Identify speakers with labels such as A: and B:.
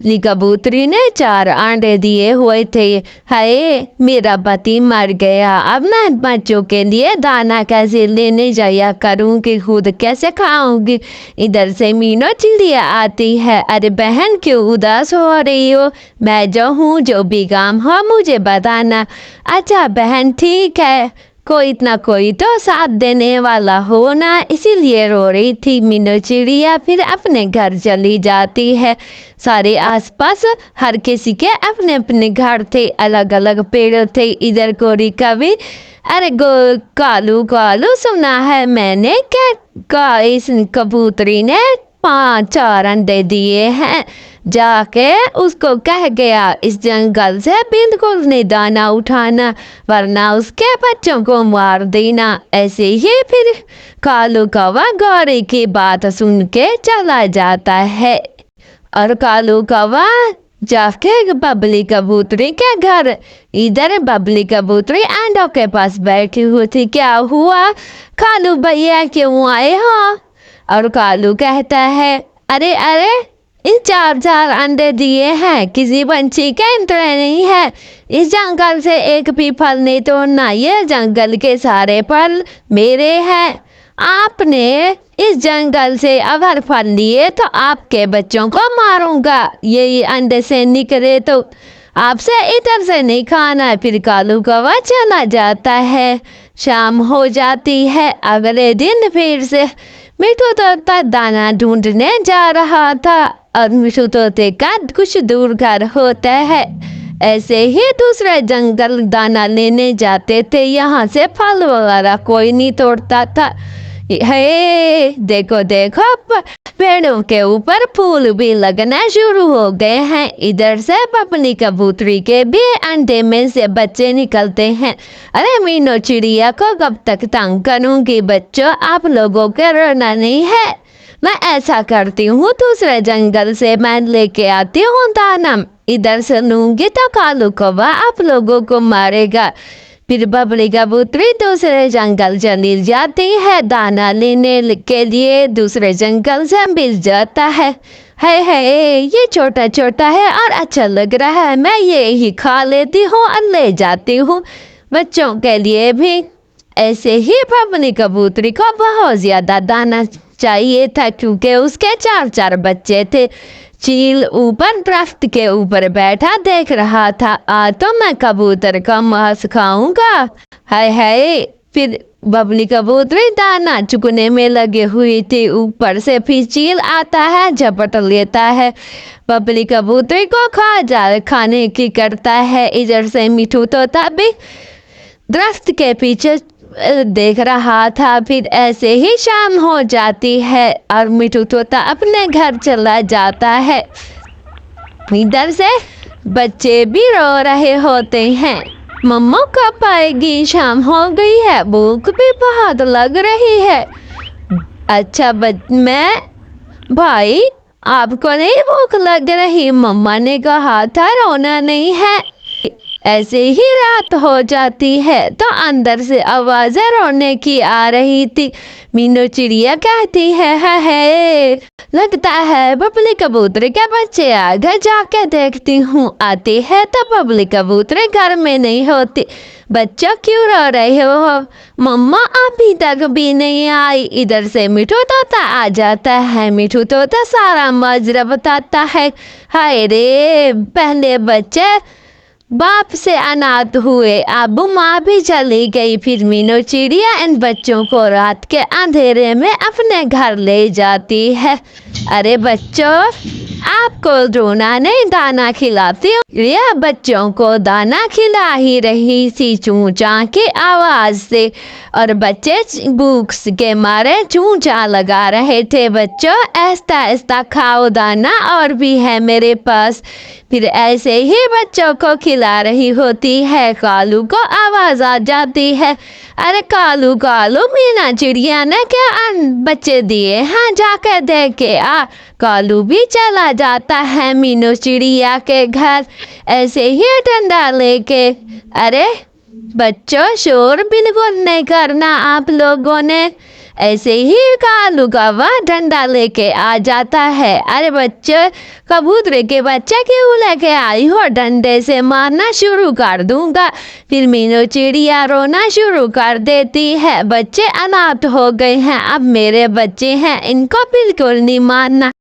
A: कबूतरी ने 4 अंडे दिए हुए थे। हाय, मेरा पति मर गया, अब मैं बच्चों के लिए दाना कैसे लेने जाया करूँगी, खुद कैसे खाऊंगी। इधर से मीनू चिड़िया आती है। अरे बहन, क्यों उदास हो रही हो? मैं जो हूँ, जो भी काम हो मुझे बताना। अच्छा बहन, ठीक है, कोई ना कोई तो साथ देने वाला हो ना, इसीलिए रो रही थी मीनू चिड़िया। फिर अपने घर चली जाती है। सारे आसपास हर किसी के अपने अपने घर थे, अलग अलग पेड़ थे। इधर गोरी कवि, अरे कालू कालू, सुना है मैंने क्या इस कबूतरी ने 5-4 अंडे दिए हैं। जाके उसको कह गया इस जंगल से बिल्कुल नहीं दाना उठाना, वरना उसके बच्चों को मार देना। ऐसे ही फिर कालू कौवा गौरी की बात सुन के चला जाता है और कालू कौवा जाके बबली कबूतरी के घर। इधर बबली कबूतरी अंडों के पास बैठी हुई थी। क्या हुआ कालू भैया, क्यों आए हो? और कालू कहता है, अरे अरे, इन 4 अंडे दिए हैं, किसी पंछी के इंतजार नहीं है। इस जंगल से एक भी फल नहीं तोड़ना, ये जंगल के सारे फल मेरे हैं। आपने इस जंगल से अगर फल लिए तो आपके बच्चों को मारूंगा, ये अंडे से निकले तो आपसे इधर से नहीं खाना। फिर कालू कौवा चला जाता है। शाम हो जाती है। अगले दिन फिर से मिठू तोता दाना ढूंढने जा रहा था और मिठू तोते का कुछ दूर घर होता है। ऐसे ही दूसरे जंगल दाना लेने जाते थे। यहाँ से फल वगैरह कोई नहीं तोड़ता था। हे देखो देखो, पेड़ों के ऊपर फूल भी लगना शुरू हो गए हैं। इधर से बबली कबूतरी के भी अंडे में से बच्चे निकलते हैं। अरे मीनू चिड़िया को कब तक तंग करूंगी? बच्चों, आप लोगों के रोना नहीं है। मैं ऐसा करती हूँ, दूसरे जंगल से मैं लेके आती हूँ दाना। इधर से लूंगी तो कालू कौवा आप लोगों को मारेगा। फिर बबली कबूतरी दूसरे जंगल चली जाती है। दाना लेने के लिए दूसरे जंगल से मिल जाता है। ये छोटा छोटा है और अच्छा लग रहा है, मैं ये ही खा लेती हूँ और ले जाती हूँ बच्चों के लिए भी। ऐसे ही बबली कबूतरी को बहुत ज़्यादा दाना चाहिए था, क्योंकि उसके 4 बच्चे थे। चील ऊपर दरख्त के ऊपर बैठा देख रहा था। तो मैं कबूतर का मांस खाऊंगा। हाय, फिर बबली कबूतरी दाना चुगने में लगे हुई थी। ऊपर से फिर चील आता है, झपट लेता है, बबली कबूतरी को खाने की करता है। इधर से मिठू तोता भी दरख्त के पीछे देख रहा था। फिर ऐसे ही शाम हो जाती है और मिठू तोता अपने घर चला जाता है। इधर से बच्चे भी रो रहे होते हैं, मम्मा कब आएगी? शाम हो गई है, भूख भी बहुत लग रही है। अच्छा मैं भाई, आपको नहीं भूख लग रही? मम्मा ने कहा था रोना नहीं है। ऐसे ही रात हो जाती है तो अंदर से आवाज़ें रोने की आ रही थी। मीनू चिड़िया कहती है लगता है बबली कबूतरी के बच्चे आ गए, जाके देखती हूँ। आती है तो बबली कबूतरी घर में नहीं होती। बच्चों, क्यों रो रहे हो? मम्मा अभी तक भी नहीं आई। इधर से मिठू तोता आ जाता है। मिठू तोता सारा माजरा बताता है। हाय रे, पहले बच्चे बाप से अनाथ हुए, अब माँ भी चली गई। फिर मीनू चिड़िया इन बच्चों को रात के अंधेरे में अपने घर ले जाती है। अरे बच्चों, आपको रोना नहीं, दाना खिलाती हूँ। रिया बच्चों को दाना खिला ही रही थी चूचा की आवाज़ से, और बच्चे भूख के मारे चूचा लगा रहे थे। बच्चों, ऐसा ऐसा खाओ दाना, और भी है मेरे पास। फिर ऐसे ही बच्चों को खिला रही होती है। कालू को आवाज़ आ जाती है। अरे कालू कालू, मीना चिड़िया ने क्या बच्चे दिए? हाँ, जाकर देख के आ। कालू भी चला जाता है मीनू चिड़िया के घर, ऐसे ही डंडा लेके। अरे बच्चों, शोर बिल्कुल नहीं करना आप लोगों ने। ایسے ہی کالو کوا ڈنڈا لے کے آ جاتا ہے. ارے بچے کبوترے کے بچہ کیوں لے کے آئی ہو؟ ڈنڈے سے مارنا شروع کر دوں گا. پھر مینو چڑیا رونا شروع کر دیتی ہے. بچے اناپت ہو گئے ہیں، اب میرے بچے ہیں، ان کو بالکل نہیں مارنا.